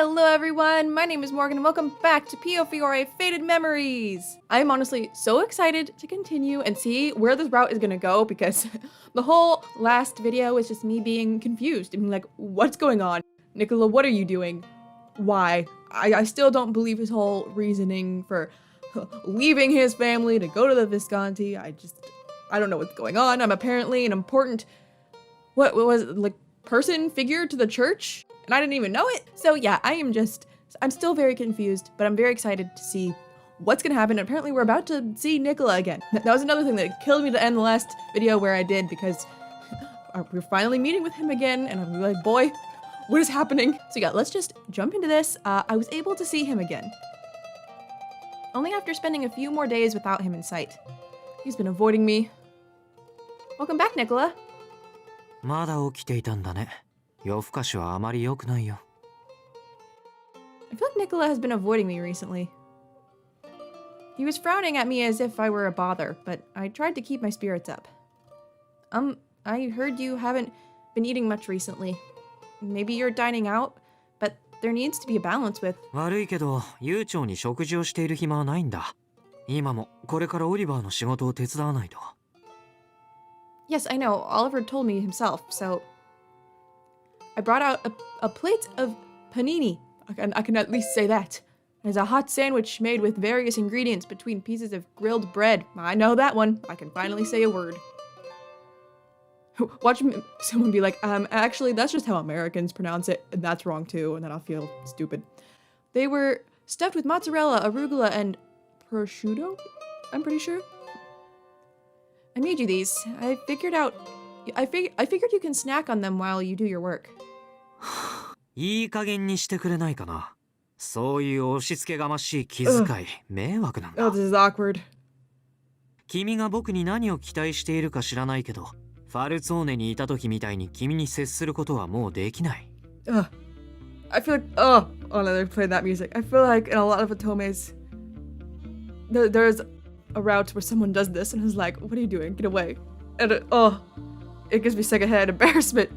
Hello everyone, my name is Morgan and welcome back to Piofiore Faded Memories! I am honestly so excited to continue and see where this route is gonna go because the whole last video is just me being confused. I mean, like, what's going on? Nicola, what are you doing? Why? I still don't believe his whole reasoning for leaving his family to go to the Visconti. I don't know what's going on. I'm apparently an important, what was it, like, figure to the church? And I didn't even know it. So yeah, I'm still very confused, but I'm very excited to see what's gonna happen. Apparently we're about to see Nicola again. That was another thing that killed me to end the last video where I did, because we're finally meeting with him again, and I'm like, boy, what is happening? So yeah, let's just jump into this. I was able to see him again, only after spending a few more days without him in sight. He's been avoiding me. Welcome back, Nicola. まだ起きていたんだね。夜更かしはあまり良くないよ。I feel like Nicola has been avoiding me recently. He was frowning at me as if I were a bother, but I tried to keep my spirits up. I heard you haven't been eating much recently. Maybe you're dining out, but there needs to be a balance with... 悪いけど、悠長に食事をしている暇はないんだ。今もこれからオリバーの仕事を手伝わないと。Yes, I know. Oliver told me himself, so... I brought out a plate of panini. I can at least say that. There's a hot sandwich made with various ingredients between pieces of grilled bread. I know that one. I can finally say a word. Watch someone be like, actually, that's just how Americans pronounce it, and that's wrong too, and then I'll feel stupid. They were stuffed with mozzarella, arugula, and prosciutto? I'm pretty sure. I made you these. I figured you can snack on them while you do your work. いい加減にしてくれないかな。そういう押し付けがましい気遣い、迷惑なんだ。Oh, this is awkward. 君が僕に何を期待しているか知らないけど、ファルツォーネにいた時みたいに君に接することはもうできない。I feel like, oh no, they're playing that music. I feel like in a lot of Otomes, there's a route where someone does this and is like, what are you doing? Get away. And it gives me secondhand embarrassment.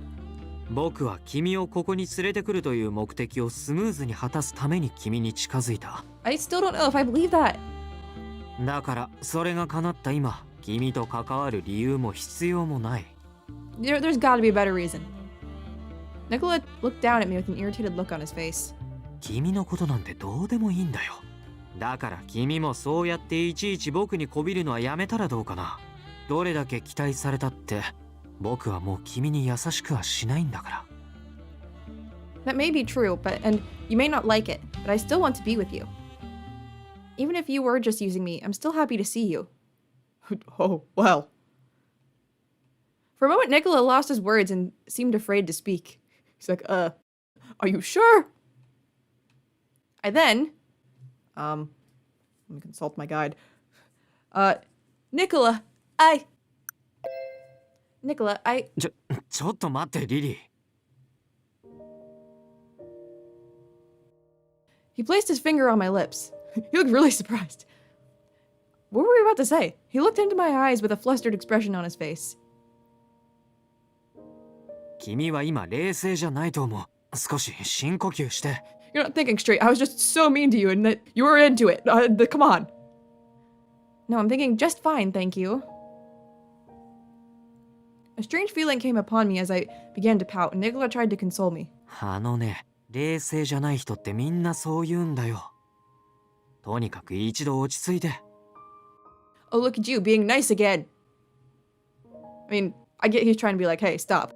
僕は君をここに連れてくるという目的をスムーズに果たすために君に近づいた。I still don't know if I believe that. だからそれが叶った今、君と関わる理由も必要もない。There's gotta be a better reason. Nicola looked down at me with an irritated look on his face. 君のことなんてどうでもいいんだよ。だから君もそうやっていちいち僕にこびるのはやめたらどうかな。どれだけ期待されたって。僕はもう君に優しくはしないんだから。That may be true, and you may not like it, but I still want to be with you. Even if you were just using me, I'm still happy to see you. Oh, well. For a moment, Nicola lost his words and seemed afraid to speak. He's like, are you sure? I then, let me consult my guide. Nicola, I... ちょっと待ってリリー。He placed his finger on my lips. He looked really surprised. What were we about to say? He looked into my eyes with a flustered expression on his face. 君は今冷静じゃないと思う。少し深呼吸して。You're not thinking straight. I was just so mean to you and that you were into it. Come on. No, I'm thinking just fine, thank you. A strange feeling came upon me as I began to pout, and Nicola tried to console me. あのね、冷静じゃない人ってみんなそう言うんだよ。とにかく一度落ち着いて。Oh, look at you, being nice again. I mean, I get he's trying to be like, hey, stop.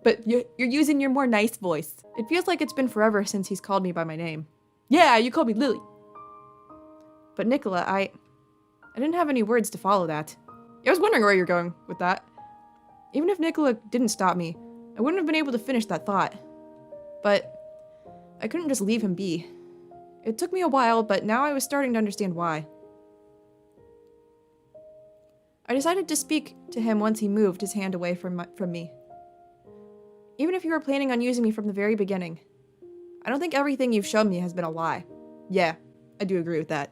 But you're using your more nice voice. It feels like it's been forever since he's called me by my name. Yeah, you called me Lily. But Nicola, I didn't have any words to follow that. I was wondering where you're going with that. Even if Nicola didn't stop me, I wouldn't have been able to finish that thought. But I couldn't just leave him be. It took me a while, but now I was starting to understand why. I decided to speak to him once he moved his hand away from me. Even if you were planning on using me from the very beginning, I don't think everything you've shown me has been a lie. Yeah, I do agree with that.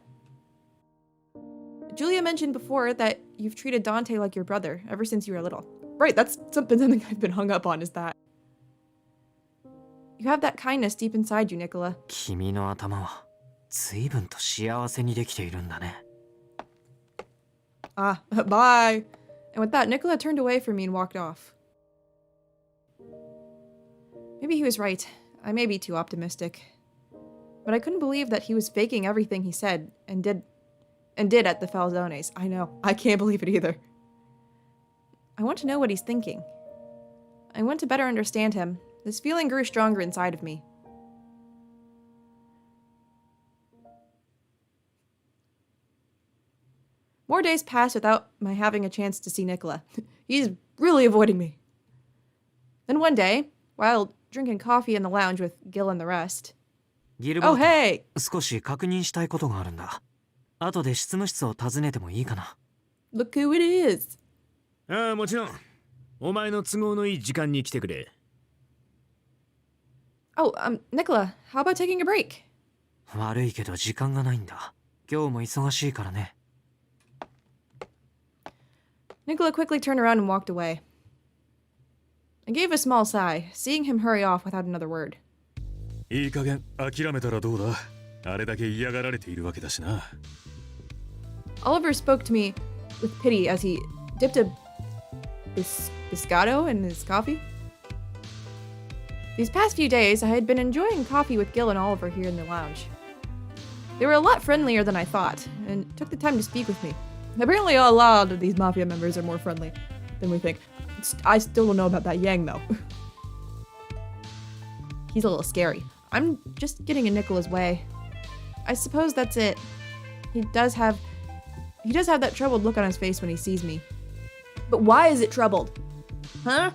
Julia mentioned before that you've treated Dante like your brother ever since you were little. Right, that's something I've been hung up on, is that You have that kindness deep inside you, Nicola. 君の頭は随分と幸せにできているんだね。Ah, bye. And with that, Nicola turned away from me and walked off. Maybe he was right. I may be too optimistic. But I couldn't believe that he was faking everything he said and did at the Falzones. I know. I can't believe it either. I want to know what he's thinking. I want to better understand him. This feeling grew stronger inside of me. More days passed without my having a chance to see Nicola. He's really avoiding me. Then one day, while drinking coffee in the lounge with Gil and the rest. Gilbert, oh, hey! 少し確認したいことがあるんだ。後で執務室を訪ねてもいいかな。Look who it is! ああ、もちろん。お前の都合のいい時間に来てくれ。Oh, Nicola, how about taking a break? 悪いけど時間がないんだ。今日も忙しいからね。Nicola quickly turned around and walked away. I gave a small sigh, seeing him hurry off without another word. いい加減諦めたらどうだ。あれだけ嫌がられているわけだしな。Oliver spoke to me with pity as he dipped a biscotto in his coffee. These past few days, I had been enjoying coffee with Gil and Oliver here in the lounge. They were a lot friendlier than I thought, and took the time to speak with me. Apparently a lot of these mafia members are more friendly than we think. I still don't know about that Yang, though. He's a little scary. I'm just getting in Nicola's way. I suppose that's it. He does have that troubled look on his face when he sees me. But why is it troubled? Huh?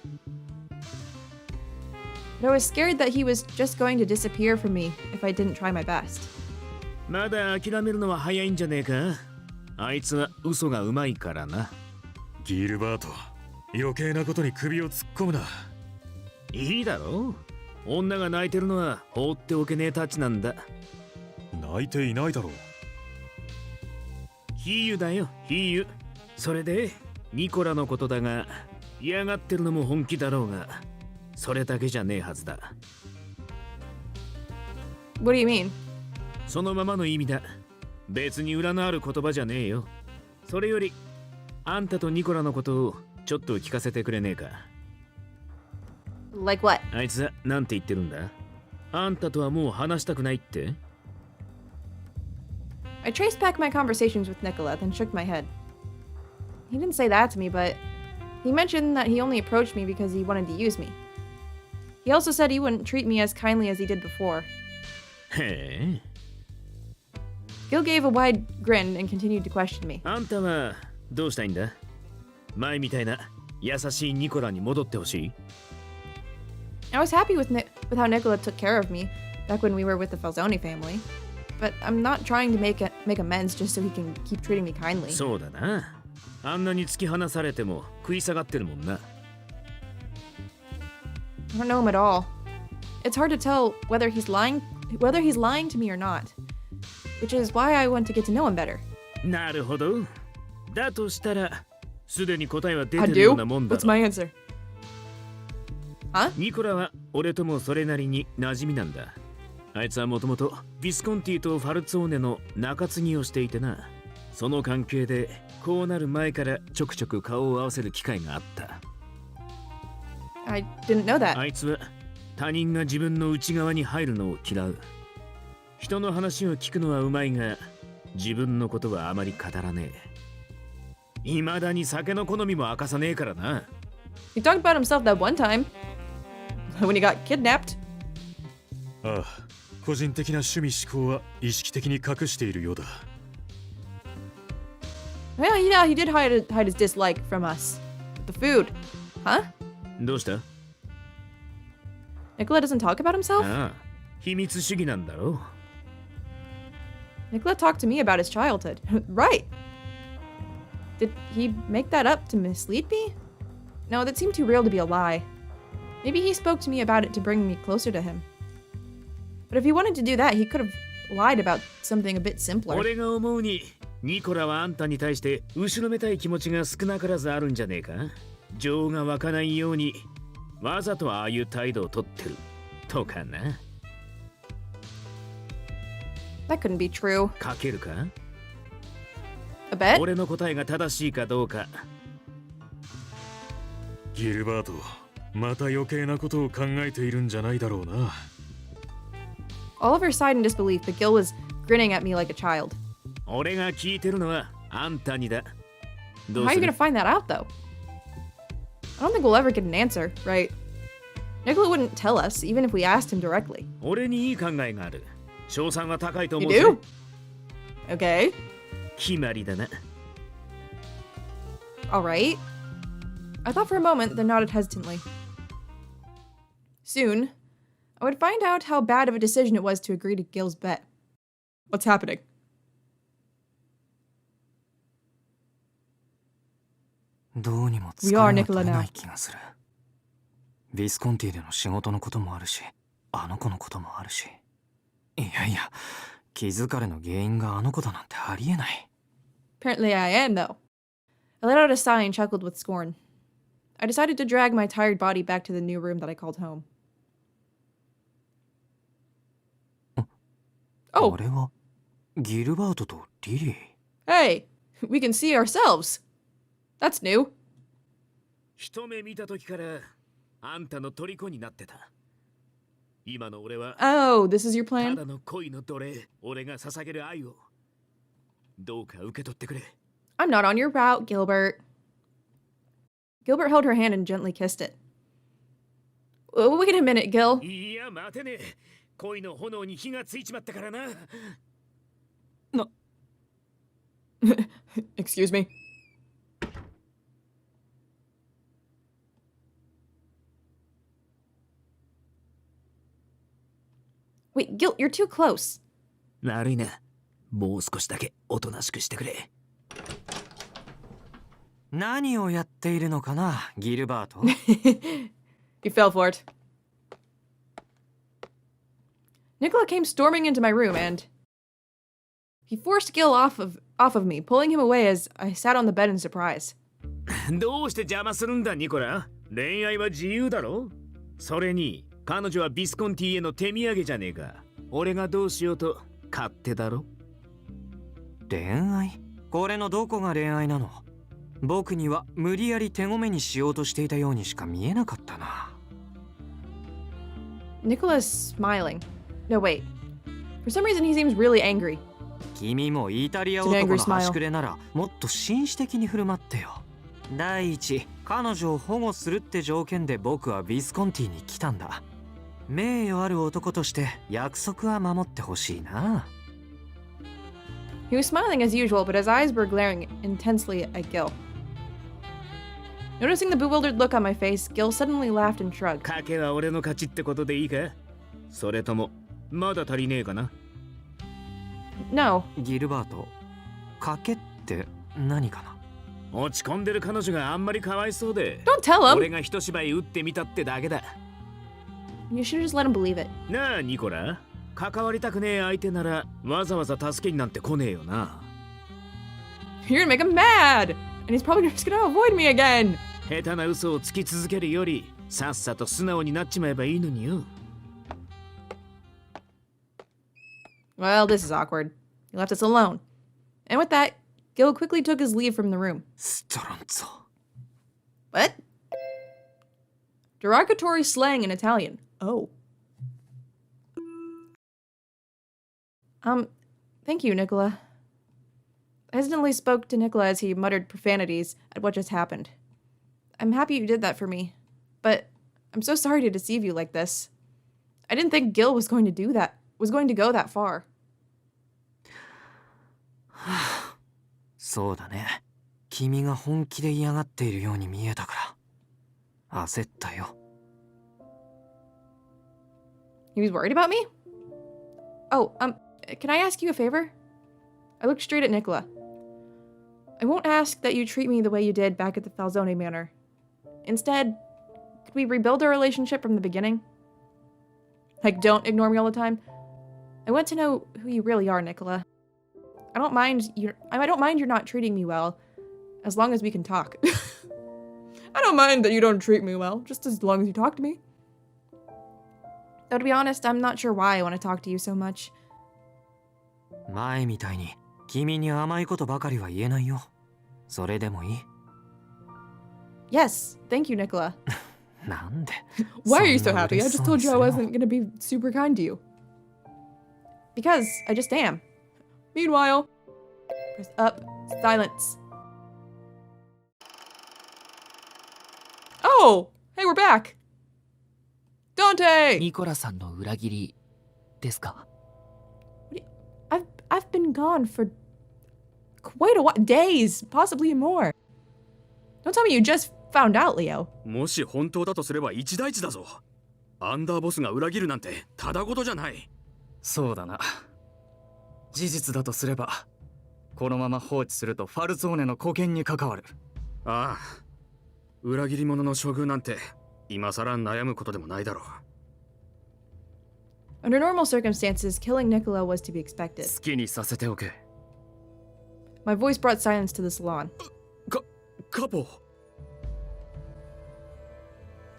But I was scared that he was just going to disappear from me if I didn't try my best. まだ諦めるのは早いんじゃねえか。あいつは嘘がうまいからな。ギルバート、余計なことに首を突っ込むな。いいだろう。女が泣いてるのは放っておけねえたちなんだ。泣いていないだろう。ヒーユだよ、ヒーユ。それで、ニコラのことだが、嫌がってるのも本気だろうが、それだけじゃねえはずだ。What do you mean? そのままの意味だ。別に裏のある言葉じゃねえよ。それより、あんたとニコラのことをちょっと聞かせてくれねえか。Like what? あいつはなんて言ってるんだ？あんたとはもう話したくないって？ I traced back my conversations with Nicola, then shook my head. He didn't say that to me, but he mentioned that he only approached me because he wanted to use me. He also said he wouldn't treat me as kindly as he did before. へえ。Gil gave a wide grin and continued to question me. あんたはどうしたいんだ？前みたいな優しいニコラに戻ってほしい？ I was happy with how Nicola took care of me back when we were with the Falzone family, but I'm not trying to make amends just so he can keep treating me kindly. そうだな。あんなに突き放されても食い下がってるもんな。I don't know him at all. It's hard to tell whether he's lying to me or not, which is why I want to get to know him better. なるほど。だとしたら、すでに答えは出 I てるよ do? うなもんだ What's ろ。my answer? Huh? ニコラは俺ともそれなりに馴染みなんだ。あいつはもともとビスコンティとファルツォーネの中継ぎをしていてな。その関係でこうなる前からちょくちょく顔を合わせる機会があった。I didn't know that. あいつは他人が自分の内側に入るのを嫌う。人の話を聞くのはうまいが、自分のことはあまり語らねえ。未だに酒の好みも明かさねえからな。He talked about himself that one time when he got kidnapped. ああ、個人的な趣味嗜好は意識的に隠しているようだ。Yeah, he did hide his dislike from us. The food. Huh? どうした？ Nicola doesn't talk about himself? ああ、秘密主義なんだろう。Nicola talked to me about his childhood. Right. Did he make that up to mislead me? No, that seemed too real to be a lie. Maybe he spoke to me about it to bring me closer to him. But if he wanted to do that, he could have lied about something a bit simpler. 俺が思うに、ニコラはあんたに対して後ろめたい気持ちが少なからずあるんじゃねえか？情が湧かないように、わざとああいう態度をとってる。とかな。That couldn't be true. かけるか A bet? 俺の答えが正しいかどうか。ギルバート、また余計なことを考えているんじゃないだろうな。Oliver sighed in disbelief, but Gil was grinning at me like a child. 俺が聞いてるのはあんたにだ。ど How う are す you る gonna find that out, though? I don't think we'll ever get an answer, right? Nicola wouldn't tell us, even if we asked him directly. 俺にいい考えがある。賞賛は高いと You 思うぜ。 do? Okay. 決まりだな。Alright. I thought for a moment, then nodded hesitantly. Soon, I would find out how bad of a decision it was to agree to Gil's bet. What's happening? どうにも We 疲 are れが Nicola 取れな now. い気がする。ビスコンティでの仕事のこともあるし、あの子のこともあるし。いやいや、気疲れの原因があの子だなんてありえない。Apparently I am, though. I let out a sigh and chuckled with scorn. I decided to drag my tired body back to the new room that I called home. Oh, あれはギルバートとリリー。 hey, we can see ourselves. That's new. 一目見た時からあんたの虜になってた。今の俺は Oh, this is your た plan? だの恋の奴隷、俺が捧げる愛をどうか受け取ってくれ。 I'm not on your route, Gilbert. Gilbert held her hand and gently kissed it. Wait a minute, Gil. いや待てねえ。恋の炎に火がついちまったからな。Excuse me. Wait, Gil, you're too close. 悪いな。もう少しだけおとなしくしてくれ。何をやっているのかな、ギルバート。 You fell for it. Nicola came storming into my room and he forced Gil off of me, pulling him away as I sat on the bed in surprise. どうして邪魔するんだニコラ。恋愛は自由だろ。それに彼女はビスコンティへの手土産じゃねえか。俺がどうしようと勝手だろ。恋愛？これのどこが恋愛なの？僕には無理やり手ごめにしようとしていたようにしか見えなかったな。Nicola's smiling. No, wait. For some reason, he seems really angry. 君もイタリア男の端くれならもっと紳士的に振る舞ってよ。第一、彼女を保護するって条件で僕はビスコンティに来たんだ。名誉ある男として約束は守ってほしいな。He was smiling as usual, but his eyes were glaring intensely at Gil. Noticing the bewildered look on my face, Gil suddenly laughed and shrugged. 賭けは俺の勝ちってことでいいか。それともまだ足りねえかな。No. ギルバート、賭けって何かな？落ち込んでる彼女があんまりかわいそうで。 Don't tell him! 俺が一芝居打ってみたってだけだ。You should just let him believe it. なあニコラ。関わりたくねえ相手ならわざわざ助けになんて来ねえよな。 You're gonna make him mad! And he's probably just gonna avoid me again! 下手な嘘をつき続けるよりさっさと素直になっちまえばいいのによ。 Well, this is awkward. He left us alone. And with that, Gil quickly took his leave from the room. ストロンツォ。 What? Derogatory slang in Italian. Oh. Thank you, Nicola. I hesitantly spoke to Nicola as he muttered profanities at what just happened. I'm happy you did that for me, but I'm so sorry to deceive you like this. I didn't think Gil was going to do that, was going to go that far. そうだね。君が本気で嫌がっているように見えたから焦ったよ。 He was worried about me? Oh, can I ask you a favor? I looked straight at Nicola. I won't ask that you treat me the way you did back at the Falzone Manor. Instead, could we rebuild our relationship from the beginning? Like, don't ignore me all the time. I want to know who you really are, Nicola. I don't mind you're not treating me well, as long as we can talk. I don't mind that you don't treat me well, just as long as you talk to me. Though to be honest, I'm not sure why I want to talk to you so much. 前みたいに君に甘いことばかりは言えないよ。それでもいい？ Yes, thank you, Nicola. なんで Why are you so そんな happy? I 嬉し just そう told に you す I るの？ wasn't gonna be super kind to you. Because I just am. Meanwhile, press up, silence. Oh, hey, we're back. Dante! ニコラさんの裏切りですか？ I've been gone for quite a while, days, possibly more. Don't tell me you just found out, Leo. もし本当だとすれば一大事だぞ。アンダーボスが裏切るなんてただごとじゃない。そうだな。事実だとすれば、このまま放置するとファルツォーネの沽券に関わる。ああ、裏切り者の処遇なんて今さら悩むことでもないだろう。Under normal circumstances, killing Nicola was to be expected. 好きにさせておけ。 My voice brought silence to the salon. カポ。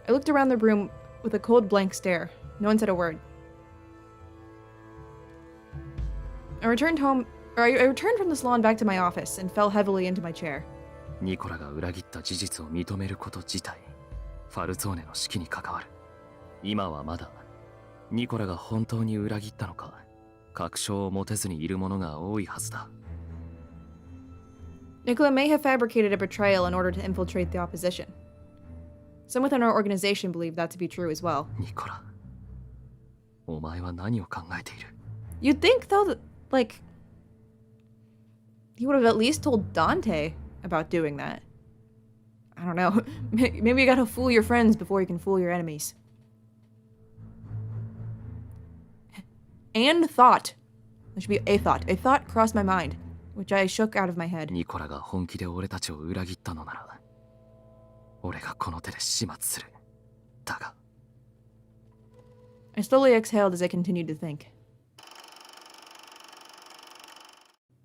I looked around the room with a cold blank stare. No one said a word. I returned from the salon back to my office and fell heavily into my chair. ニコラが裏切った事実を認めること自体、ファルツォーネの指揮に関わる。今はまだ、ニコラが本当に裏切ったのか、確証を持てずにいる者が多いはずだ。Nicola may have fabricated a betrayal in order to infiltrate the opposition. Some within our organization believe that to be true as well. ニコラ、お前は何を考えている？ You'd think, though, that, like, he would have at least told Dante about doing that. I don't know. Maybe you gotta fool your friends before you can fool your enemies. And thought. There should be a thought. A thought crossed my mind, which I shook out of my head. ニコラが本気で俺たちを裏切ったのなら、俺がこの手で始末する。だが、 I slowly exhaled as I continued to think.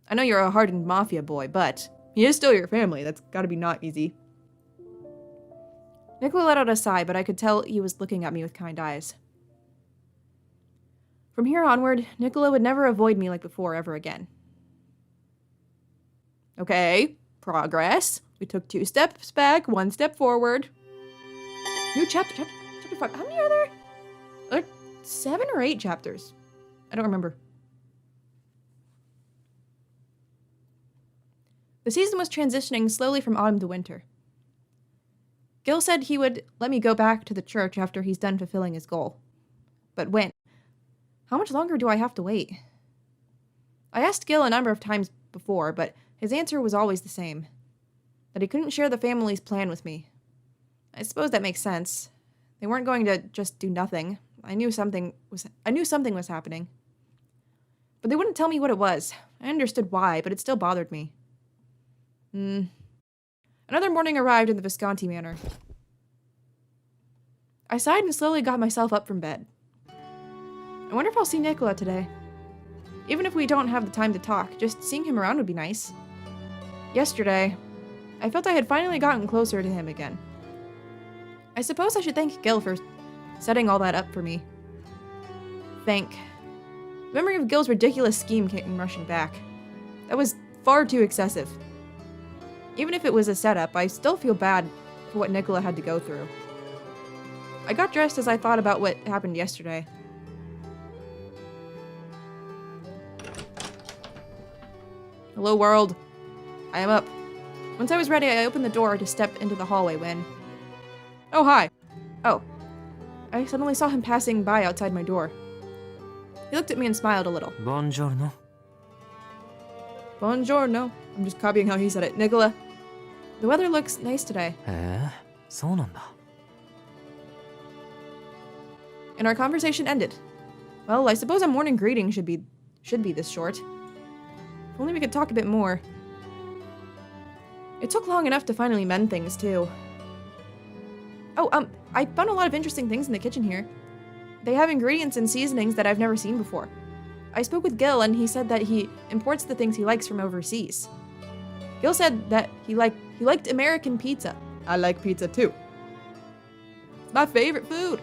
I know you're a hardened mafia boy, but he is still your family. That's gotta be not easy. Nicola let out a sigh, but I could tell he was looking at me with kind eyes. From here onward, Nicola would never avoid me like before ever again. Okay, progress. We took 2 steps back, 1 step forward. New chapter 5. How many are there? Are there 7 or 8 chapters? I don't remember. The season was transitioning slowly from autumn to winter. Gil said he would let me go back to the church after he's done fulfilling his goal. But when? How much longer do I have to wait? I asked Gil a number of times before, but his answer was always the same. That he couldn't share the family's plan with me. I suppose that makes sense. They weren't going to just do nothing. I knew something was happening. But they wouldn't tell me what it was. I understood why, but it still bothered me. Another morning arrived in the Visconti manor. I sighed and slowly got myself up from bed. I wonder if I'll see Nicola today. Even if we don't have the time to talk, just seeing him around would be nice. Yesterday, I felt I had finally gotten closer to him again. I suppose I should thank Gil for setting all that up for me. The memory of Gil's ridiculous scheme came rushing back. That was far too excessive. Even if it was a setup, I still feel bad for what Nicola had to go through. I got dressed as I thought about what happened yesterday. Hello, world. I am up. Once I was ready, I opened the door to step into the hallway when... Oh, hi. Oh. I suddenly saw him passing by outside my door. He looked at me and smiled a little. Buongiorno. Buongiorno. I'm just copying how he said it. Nicola, the weather looks nice today. へえ、そうなんだ。 And our conversation ended. Well, I suppose a morning greeting should be this short. If only we could talk a bit more. It took long enough to finally mend things, too. Oh, I found a lot of interesting things in the kitchen here. They have ingredients and seasonings that I've never seen before. I spoke with Gil, and he said that he imports the things he likes from overseas. Gil said that he liked American pizza. I like pizza, too. It's my favorite food.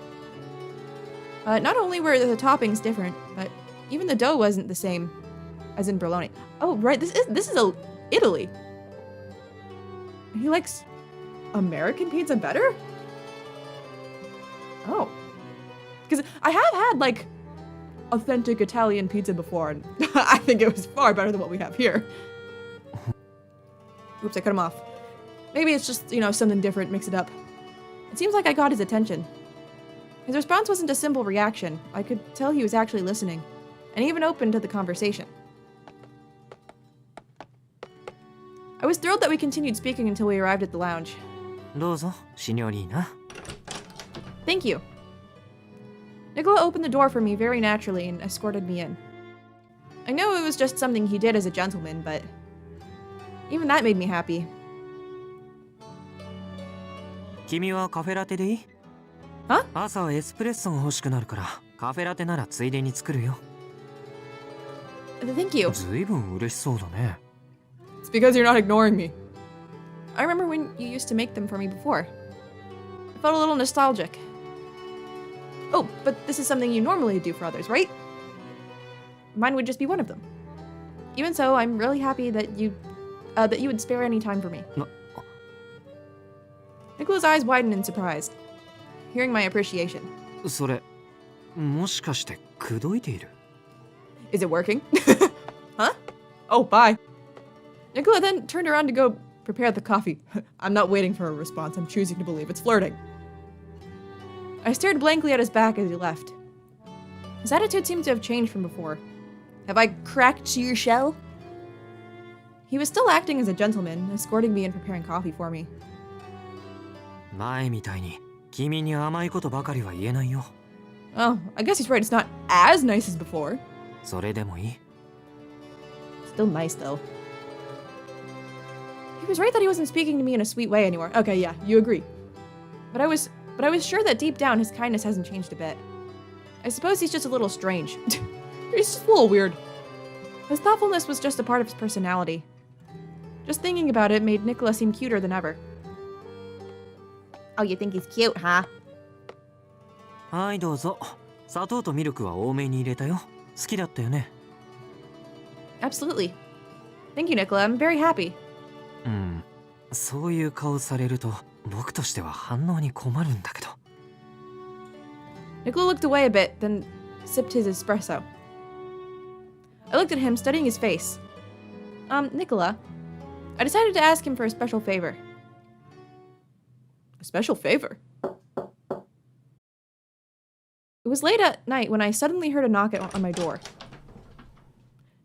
Not only were the toppings different, but even the dough wasn't the same as in Bologna. Oh, right, this is Italy. He likes American pizza better? Oh. Because I have had, like, authentic Italian pizza before, and I think it was far better than what we have here. Oops, I cut him off. Maybe it's just, something different, mix it up. It seems like I got his attention. His response wasn't a simple reaction. I could tell he was actually listening, and even open to the conversation. I was thrilled that we continued speaking until we arrived at the lounge. どうぞ、シニョリーナ。 Thank you. Nicola opened the door for me very naturally and escorted me in. I know it was just something he did as a gentleman, but even that made me happy. 君はカフェラテでいい？ Huh? 朝はエスプレッソが欲しくなるから、カフェラテならついでに作るよ。 Thank you. ずいぶん嬉しそうだね。 It's because you're not ignoring me. I remember when you used to make them for me before. I felt a little nostalgic. Oh, but this is something you normally do for others, right? Mine would just be one of them. Even so, I'm really happy that you would spare any time for me. Nicola's eyes widened in surprise, hearing my appreciation. それ、もしかして口説いている？ Is it working? Huh? Oh, bye. Nicola then turned around to go prepare the coffee. I'm not waiting for a response. I'm choosing to believe it's flirting. I stared blankly at his back as he left. His attitude seemed to have changed from before. Have I cracked your shell? He was still acting as a gentleman, escorting me and preparing coffee for me. 前みたいに君に甘いことばかりは言えないよ。 Oh, I guess he's right. It's not as nice as before. それでもいい？ Still nice, though. He was right that he wasn't speaking to me in a sweet way anymore. Okay, yeah, you agree. But I was sure that deep down his kindness hasn't changed a bit. I suppose he's just a little strange. He's just a little weird. His thoughtfulness was just a part of his personality. Just thinking about it made Nicola seem cuter than ever. Oh, you think he's cute, huh? はい、どうぞ。砂糖とミルクは多めに入れたよ。好きだったよね。 Absolutely. Thank you, Nicola. I'm very happy. うん。そういう顔されると僕としては反応に困るんだけど。 Nicola looked away a bit, then sipped his espresso. I looked at him, studying his face. Nicola, I decided to ask him for a special favor. A special favor? It was late at night when I suddenly heard a knock on my door.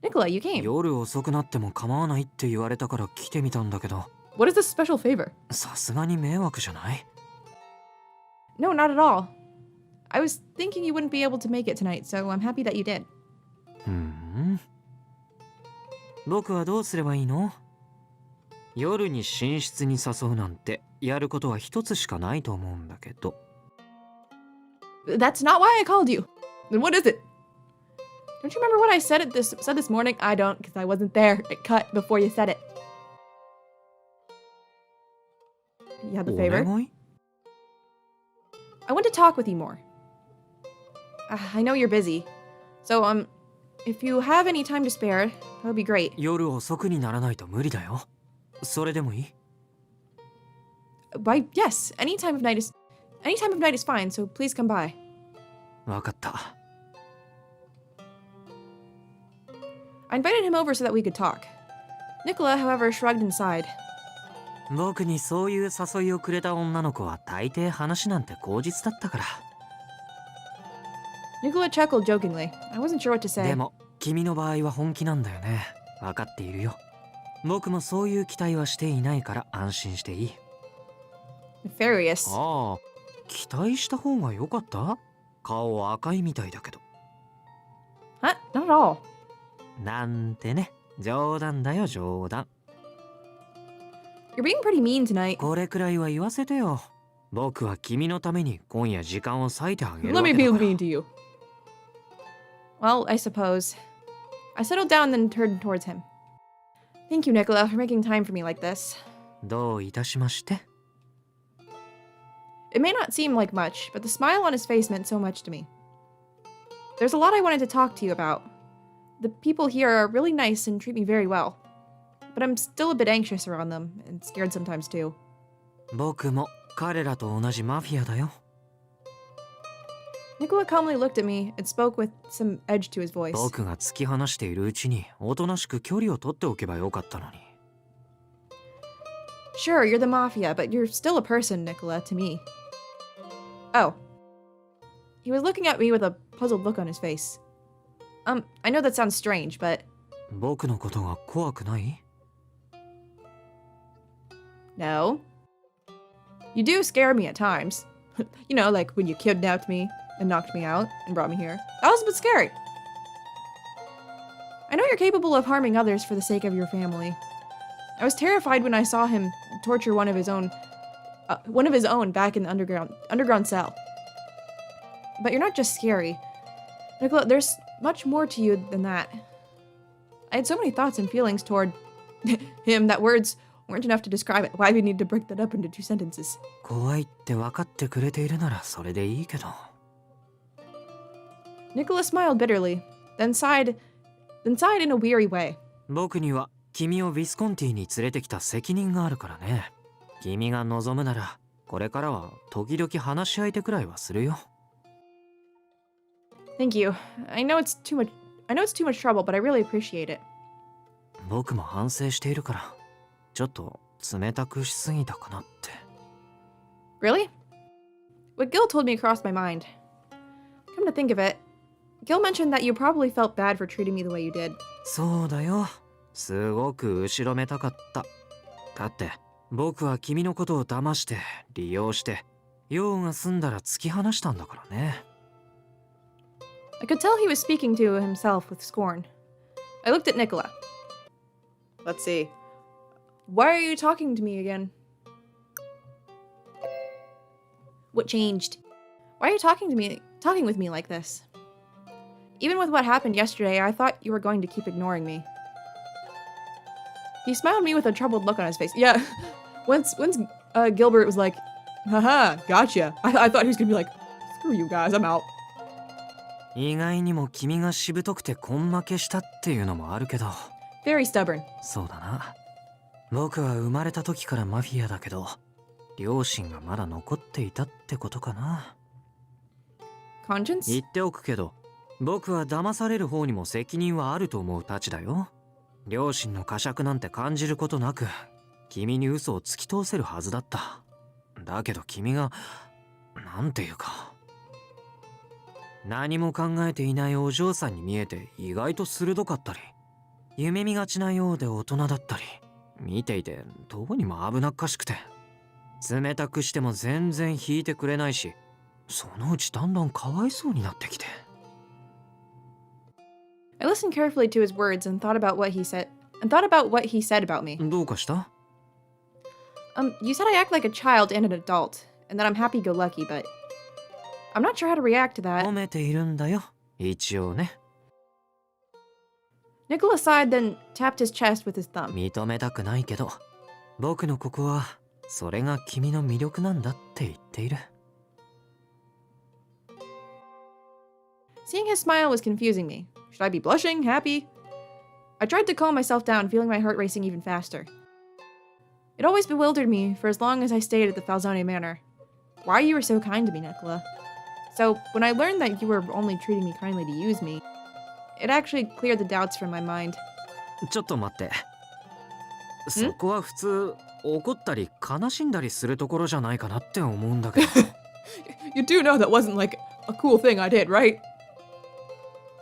Nicola, you came. 夜遅くなっても構わないって言われたから来てみたんだけど。 What is this special favor? さすがに迷惑じゃない？ No, not at all. I was thinking you wouldn't be able to make it tonight, so I'm happy that you did. 僕はどうすればいいの？夜に寝室に誘うなんてやることは一つしかないと思うんだけど。 That's not why I called you. Then what is it? Don't you remember what I said this morning? I don't, because I wasn't there. It cut before you said it. You had the favor? お願い？ I want to talk with you more. I know you're busy. So, if you have any time to spare, that would be great. 夜遅くにならないと無理だよ。それでもいい？ Why, yes. Any time of night is fine, so please come by. わかった。 I invited him over so that we could talk. Nicola, however, shrugged and sighed. 僕にそういう誘いをくれた女の子は大抵話なんて口実だったから。 Nicola chuckled jokingly. I wasn't sure what to say. でも君の場合は本気なんだよね。わかっているよ。僕もそういう期待はしていないから安心していい。 Nefarious. ああ、期待した方が良かった？顔赤いみたいだけど。 Huh? Not at all. なんてね。冗談だよ、冗談。 You're being pretty mean tonight. これくらいは言わせてよ。僕は君のために今夜時間を割いてあげる Let わ me けだ be から。 mean to you. Well, I suppose. I settled down and then turned towards him. Thank you, Nicola, for making time for me like this. どういたしまして。 It may not seem like much, but the smile on his face meant so much to me. There's a lot I wanted to talk to you about. The people here are really nice and treat me very well. But I'm still a bit anxious around them and scared sometimes too. 僕も彼らと同じマフィアだよ。 Nicola calmly looked at me and spoke with some edge to his voice. 僕が突き放しているうちにおとなしく距離を取っておけばよかったのに。 Sure, you're the mafia, but you're still a person, Nicola, to me. Oh. He was looking at me with a puzzled look on his face. I know that sounds strange, but... 僕のことが怖くない？ No. You do scare me at times. You know, like when you kidnapped me and knocked me out and brought me here. That was a bit scary. I know you're capable of harming others for the sake of your family. I was terrified when I saw him torture one of his own back in the underground cell. But you're not just scary. Nicola, there's much more to you than that. I had so many thoughts and feelings toward him that words weren't enough to describe it. Why do we need to break that up into 2 sentences? 怖いって分かってくれているならそれでいいけど。 Nicola smiled bitterly, then sighed in a weary way. 僕には君をヴィスコンティに連れてきた責任があるからね。君が望むならこれからは時々話し相手くらいはするよ。 Thank you. I know it's too much trouble, but I really appreciate it. 僕も反省しているからちょっと冷たくしすぎたかなって。 Really? What Gil told me crossed my mind. Come to think of it, Gil mentioned that you probably felt bad for treating me the way you did. そうだよ。すごく後ろめたかった。だって僕は君のことを騙して利用して用が済んだら突き放したんだからね。 I could tell he was speaking to himself with scorn. I looked at Nicola. Let's see. Why are you talking to me again? What changed? Why are you talking with me like this? Even with what happened yesterday, I thought you were going to keep ignoring me. He smiled at me with a troubled look on his face. Yeah, once Gilbert was like, haha, gotcha. I thought he was gonna be like, screw you guys, I'm out. 意外にも君がしぶとくて根負けしたっていうのもあるけど。 Very stubborn. そうだな。僕は生まれた時からマフィアだけど、両親がまだ残っていたってことかな。 Conscience? 言っておくけど、僕は騙される方にも責任はあると思うたちだよ。両親の呵責なんて感じることなく、君に嘘を突き通せるはずだった。だけど君が、なんていうか。何も考えていないお嬢さんに見えて意外と鋭かったり、夢見がちなようで大人だったり、見ていてどうにも危なっかしくて、冷たくしても全然引いてくれないし、そのうちだんだんかわいそうになってきて。 I listened carefully to his words and thought about what he said about me. どうかした？ You said I act like a child and an adult, and that I'm happy-go-lucky, but I'm not sure how to react to that. 褒めているんだよ、一応ね。 Nicola sighed, then tapped his chest with his thumb. 認めたくないけど、僕のここはそれが君の魅力なんだって言っている。 Seeing his smile was confusing me. Should I be blushing? Happy? I tried to calm myself down, feeling my heart racing even faster. It always bewildered me for as long as I stayed at the Falzone Manor. Why you were so kind to me, Nicola. So, when I learned that you were only treating me kindly to use me, it actually cleared the doubts from my mind. ちょっと待って。そこは普通怒ったり悲しんだりするところじゃないかなって思うんだけど。You do know that wasn't like a cool thing I did, right?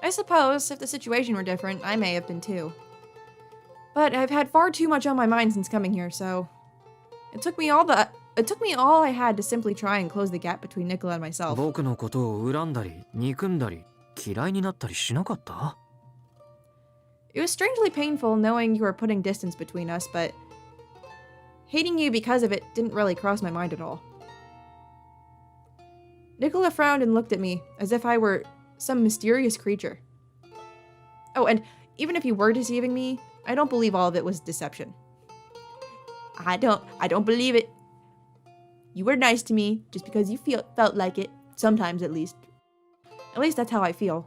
I suppose if the situation were different, I may have been too. But I've had far too much on my mind since coming here, so it took me all I had to simply try and close the gap between Nicola and myself. 僕のことを恨んだり憎んだり嫌いになったりしなかった？ It was strangely painful knowing you were putting distance between us, but hating you because of it didn't really cross my mind at all. Nicola frowned and looked at me as if I were some mysterious creature. Oh, and even if you were deceiving me, I don't believe all of it was deception. I don't believe it. You were nice to me just because you felt like it, sometimes at least. At least that's how I feel.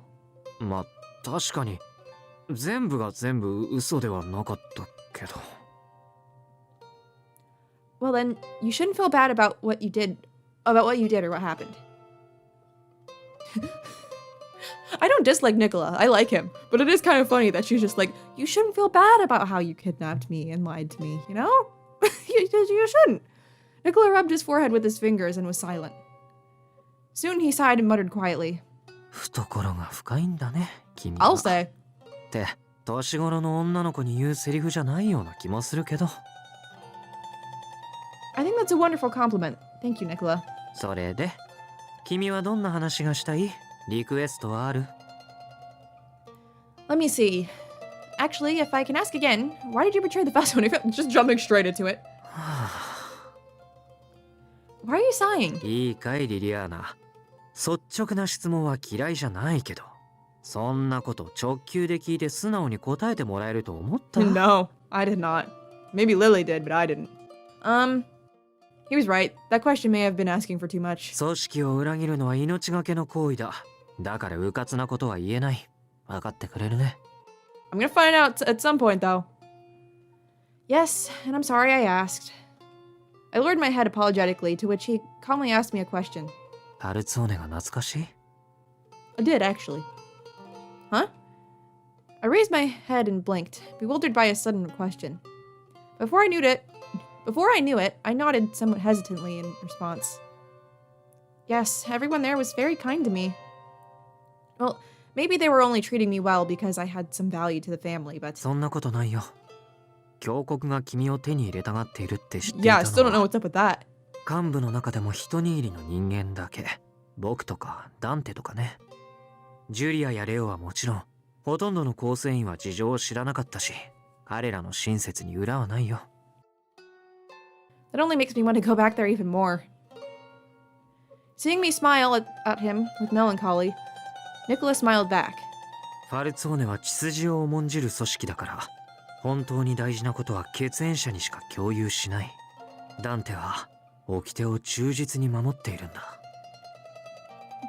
まあ確かに全部が全部嘘ではなかったけど。 Well then, you shouldn't feel bad about what you did or what happened. I don't dislike Nicola. I like him. But it is kind of funny that she's just like, you shouldn't feel bad about how you kidnapped me and lied to me, you know? you shouldn't. Nicola rubbed his forehead with his fingers and was silent. Soon he sighed and muttered quietly. 懐が深いんだね、君は。I'll say. って年頃の女の子に言うセリフじゃないような気もするけど。 I think that's a wonderful compliment. Thank you, Nicola. それで君はどんな話がしたい？リクエストはある？ Let me see. Actually, if I can ask again, why did you betray the vessel? Just jumping straight into it. Why are you sighing? いいかいリリアーナ。率直な質問は嫌いじゃないけど、そんなこと直球で聞いて素直に答えてもらえると思った？ No, I did not. Maybe Lily did, but I didn't. He was right. That question may have been asking for too much. 組織を裏切るのは命がけの行為だ。だから迂闊なことは言えない。分かってくれるね。 I'm gonna find out at some point, though. Yes, and I'm sorry I asked. I lowered my head apologetically, to which he calmly asked me a question. パルツォーネが懐かしい？ I did, actually. Huh? I raised my head and blinked, bewildered by a sudden question. Before I knew it, I nodded somewhat hesitantly in response. Yes, everyone there was very kind to me. Well, maybe they were only treating me well because I had some value to the family, but... そんなことないよ。教国が君を手に入れたがっているって知ってい Yeah, た I still don't の know は what's up with that. 幹部の中でも一握りの人間だけ。僕とかダンテとかね。ジュリアやレオはもちろん、ほとんどの構成員は事情を知らなかったし、彼らの親切に裏はないよ。 That only makes me want to go back there even more. Seeing me smile at him with melancholy, Nicholas smiled back. ファルツォーネは血筋を重んじる組織だから、本当に大事なことは血縁者にしか共有しない。ダンテは掟を忠実に守っているんだ。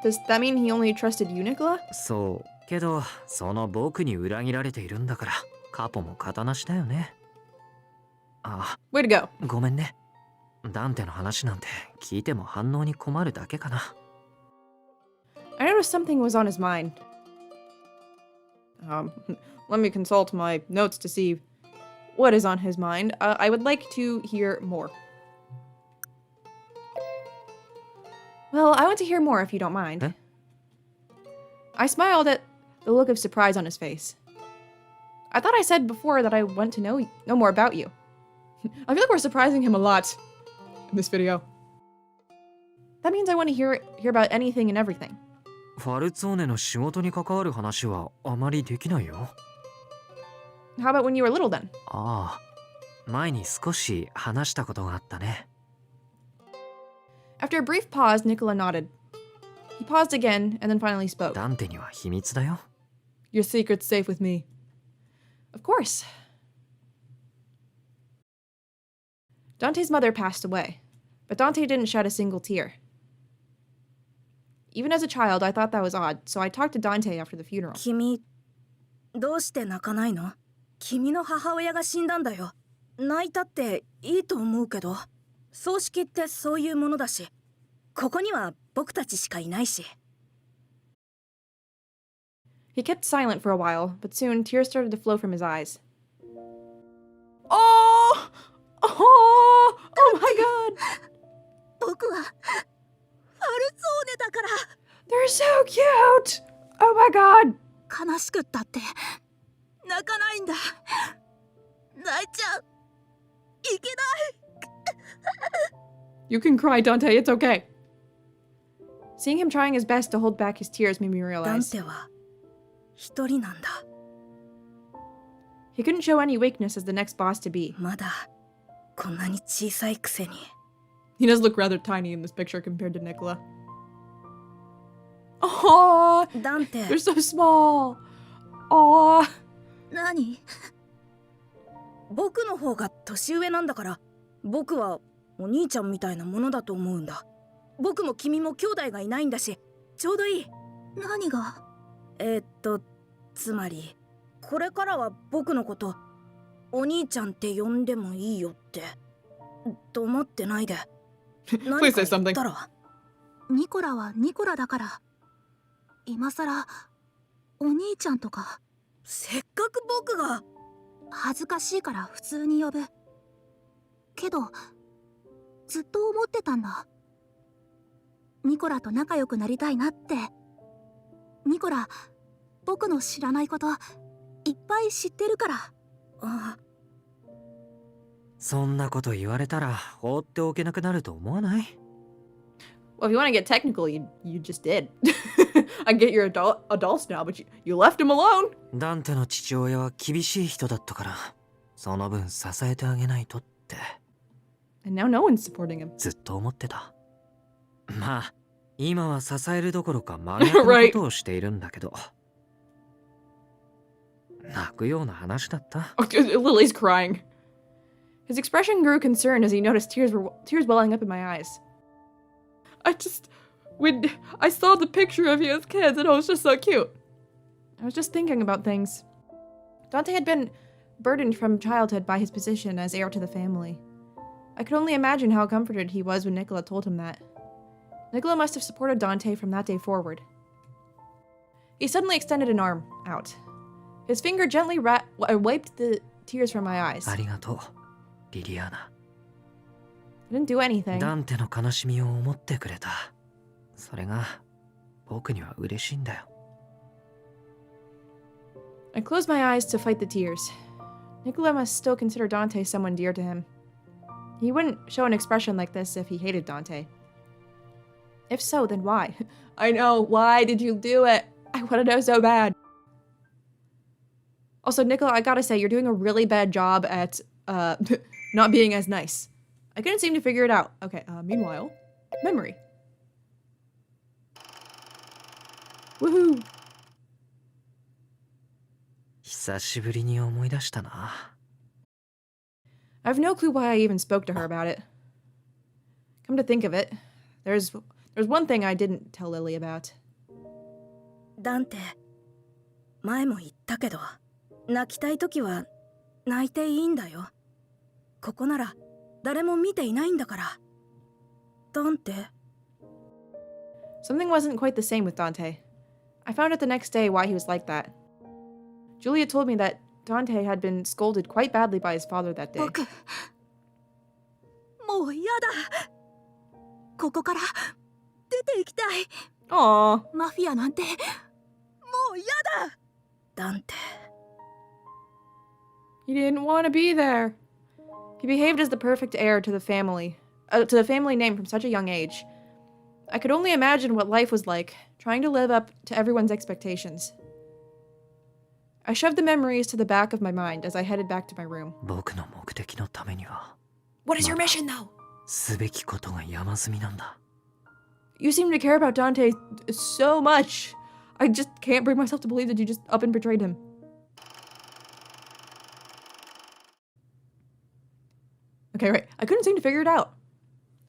Does that mean he only trusted you, Nicola? そうけど、その僕に裏切られているんだから、カポも型なしだよね。あ、 Way to go. ごめんね。ダンテの話なんて聞いても反応に困るだけかな。 I noticed something was on his mind. Let me consult my notes to see what is on his mind. I would like to hear more. Well, I want to hear more if you don't mind. Eh? I smiled at the look of surprise on his face. I thought I said before that I want to know more about you. I feel like we're surprising him a lot in this video. That means I want to hear about anything and everything. ファルツォーネの仕事に関わる話はあまりできないよ。 How about when you were little then? ああ、前に少し話したことがあったね。 After a brief pause, Nicola nodded. He paused again and then finally spoke. ダンテには秘密だよ。 Your secret's safe with me. Of course. Dante's mother passed away, but Dante didn't shed a single tear. Even as a child, I thought that was odd, so I talked to Dante after the funeral. 君、どうして泣かないの？君の母親が死んだんだよ。泣いたっていいと思うけど、葬式ってそういうものだし、ここには僕たちしかいないし。He kept silent for a while, but soon tears started to flow from his eyes. Oh! Oh! Oh my god! 僕はファルツォーネだから。They're so cute! Oh my god! 悲しくったって泣かないんだ。泣いちゃいけない。You can cry, Dante. It's okay. Seeing him trying his best to hold back his tears made me ダン realize テは一人なんだ。 he couldn't show any weakness as the next boss to be. まだこんなに小さいくせに。 He does look rather tiny in this picture compared to Nicola. Oh, ダンテ、 they're so small. Oh, 何？僕の方が年上なんだから、僕はお兄ちゃんみたいなものだと思うんだ。僕も君も兄弟がいないんだし、ちょうどいい。何が？つまりこれからは僕のことお兄ちゃんって呼んでもいいよって黙ってないで何 Please か say 言っ something. たら。ニコラはニコラだから、今さらお兄ちゃんとかせっかく僕が。恥ずかしいから普通に呼ぶ。けどずっと思ってたんだ。ニコラと仲良くなりたいなって。ニコラ、僕の知らないこといっぱい知ってるから。あ、そんなこと言われたら放っておけなくなると思わない？ Well, if you want to get technical, you just did. I get you're adults now, but you left him alone. ダンテの父親は厳しい人だったから、その分支えてあげないとって And now no one's supporting him. ずっと思ってた。まあ、今は支えるどころか真逆のことをしているんだけど。泣くような話だった。Oh, Lily's crying. His expression grew concerned as he noticed tears welling up in my eyes. When I saw the picture of you as kids, and it was just so cute. I was just thinking about things. Dante had been burdened from childhood by his position as heir to the family. I could only imagine how comforted he was when Nicola told him that. Nicola must have supported Dante from that day forward. He suddenly extended an arm out. His finger gently wiped the tears from my eyes. ありがとう、リリアーナ。I didn't do anything. ダンテの悲しみを思ってくれた。それが僕には嬉しいんだよ。I closed my eyes to fight the tears. Nicola must still consider Dante someone dear to him. He wouldn't show an expression like this if he hated Dante. If so, then why? I know, why did you do it? I want to know so bad. Also, Nicola, I gotta say, you're doing a really bad job at not being as nice. I couldn't seem to figure it out. Okay, meanwhile, memory. Woohoo! 久しぶりに思い出したな。I have no clue why I even spoke to her about it. Come to think of it, there's one thing I didn't tell Lily about. ダンテ、前も言ったけど、泣きたいときは泣いていいんだよ。ここなら誰も見ていないんだから。ダンテ。Something wasn't quite the same with Dante. I found out the next day why he was like that. Julia told me that Dante had been scolded quite badly by his father that day. 僕、もう嫌だ。ここから出て行きたい。 Aww. マフィアなんてもう嫌だ。ダンテ。He didn't want to be there. He behaved as the perfect heir to the family name from such a young age. I could only imagine what life was like, trying to live up to everyone's expectations. I shoved the memories to the back of my mind as I headed back to my room. 僕の目的のためには What is your mission, though? すべきことが山積みなんだ。You seem to care about Dante so much. I just can't bring myself to believe that you just up and betrayed him. Okay, right. I couldn't seem to figure it out.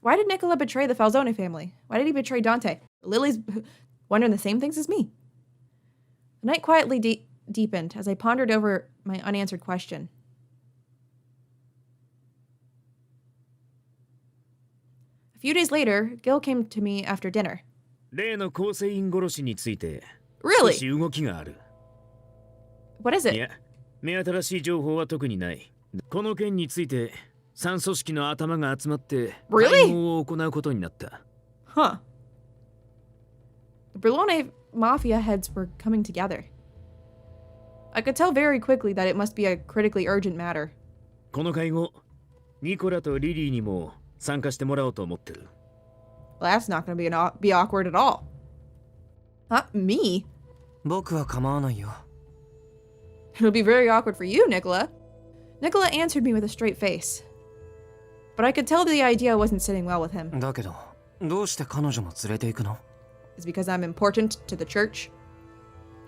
Why did Nicola betray the Falzone family? Why did he betray Dante? Lily's wondering the same things as me. The night quietly deepened as I pondered over my unanswered question. A few days later, Gil came to me after dinner. 例の構成員殺しについて Really? 少し動きがある。 What is い it? や、目新しい情報は特にない。この件について3組織の頭が集まって会合を行うことになった。Huh. The Berlone mafia heads were coming together. I could tell very quickly that it must be a critically urgent matter. この会合、ニコラとリリーにも参加してもらおうと思ってる。Well, that's not going to be awkward at all. Huh? Me? 僕は構わないよ。 It'll be very awkward for you, Nicola. Nicola answered me with a straight face. But I could tell the idea wasn't sitting well with him. だけど、どうして彼女も連れて行くの？ It's because I'm important to the church.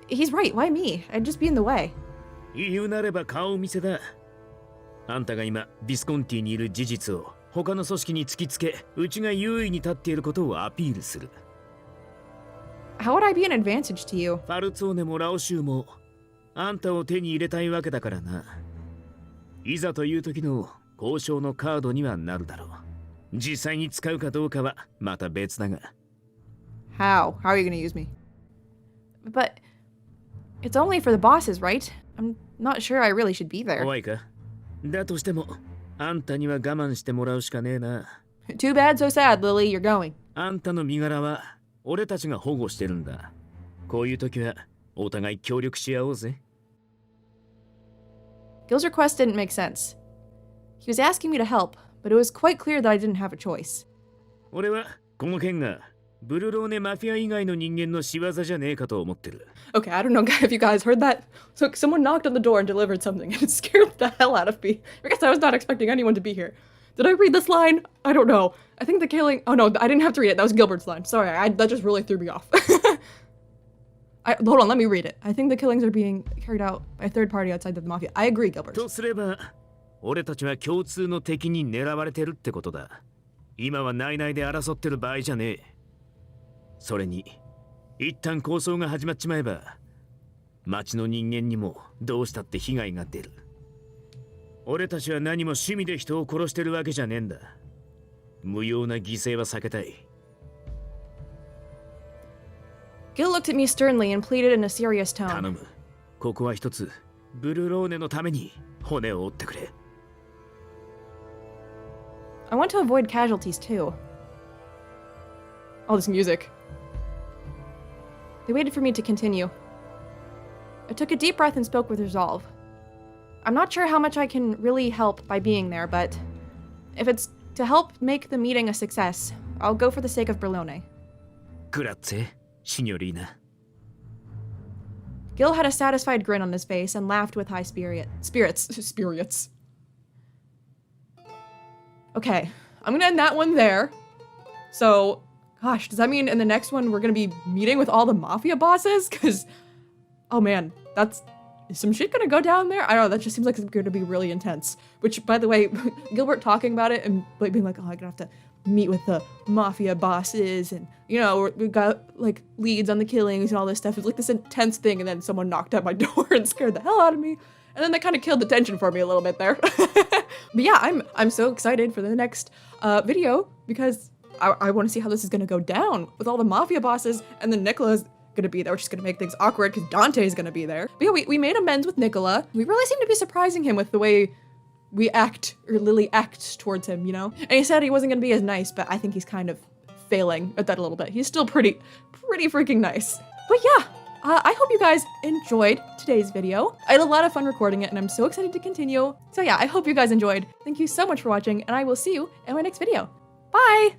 He's right, why me? I'd just be in the way. 言うなれば顔見せだ。あんたが今ビスコンティにいる事実を他の組織に突きつけ、うちが優位に立っていることをアピールする。How would I be an advantage to you? ファルツォーネもラオシュウもあんたを手に入れたいわけだからな。いざという時の交渉のカードにはなるだろう。実際に使うかどうかはまた別だが。How? How are you gonna use me? But it's only for the bosses, right? I'm not sure I really should be there. 怖いか？だとしてもあんたには我慢してもらうしかねえな。Too bad, so sad, Lily. You're going. あんたの身柄は俺たちが保護してるんだ。こういう時はお互い協力し合おうぜ。Gil's request didn't make sense. He was asking me to help, but it was quite clear that I didn't have a choice. 俺はこの件がブルローネマフィア以外の人間の仕業じゃねえかと思ってる。Okay, I don't know if you guys heard that. So someone knocked on the door and delivered something, and it scared the hell out of me. I guess I was not expecting anyone to be here. Did I read this line? I don't know. I think the killing... Oh no, I didn't have to read it. That was Gilbert's line. Sorry, that just really threw me off. Hold on, let me read it. I think the killings are being carried out by a third party outside of the mafia. I agree, Gilbert. とすれば俺たちは共通の敵に狙われてるってことだ。今は内々で争ってる場合じゃねえ。それに一旦抗争が始まっちまえば町の人間にもどうしたって被害が出る。俺たちは何も趣味で人を殺してるわけじゃねえんだ。無用な犠牲は避けたい。Gil looked at me sternly and pleaded in a serious tone. 頼む。ここは一つブルローネのために骨を折ってくれ。I want to avoid casualties too. All this music. They waited for me to continue. I took a deep breath and spoke with resolve. I'm not sure how much I can really help by being there, but if it's to help make the meeting a success, I'll go for the sake of Berlone. Grazie, signorina. Gil had a satisfied grin on his face and laughed with high spirits. Okay, I'm gonna end that one there. So, gosh, does that mean in the next one we're gonna be meeting with all the mafia bosses? Because, oh man, is some shit gonna go down there? I don't know, that just seems like it's gonna be really intense. Which, by the way, Gilbert talking about it and like being like, oh, I'm gonna have to meet with the mafia bosses and, you know, we've got like leads on the killings and all this stuff. It's like this intense thing, and then someone knocked at my door and scared the hell out of me. And then that kind of killed the tension for me a little bit there. But yeah, I'm so excited for the next video because I want to see how this is gonna go down with all the mafia bosses, and then Nicola's gonna be there, which is gonna make things awkward because Dante is gonna be there. But yeah, we made amends with Nicola. We really seem to be surprising him with the way we act, or Lily acts towards him, you know? And he said he wasn't gonna be as nice, but I think he's kind of failing at that a little bit. He's still pretty freaking nice. But yeah, I hope you guys enjoyed today's video. I had a lot of fun recording it, and I'm so excited to continue. So yeah, I hope you guys enjoyed. Thank you so much for watching, and I will see you in my next video. Bye!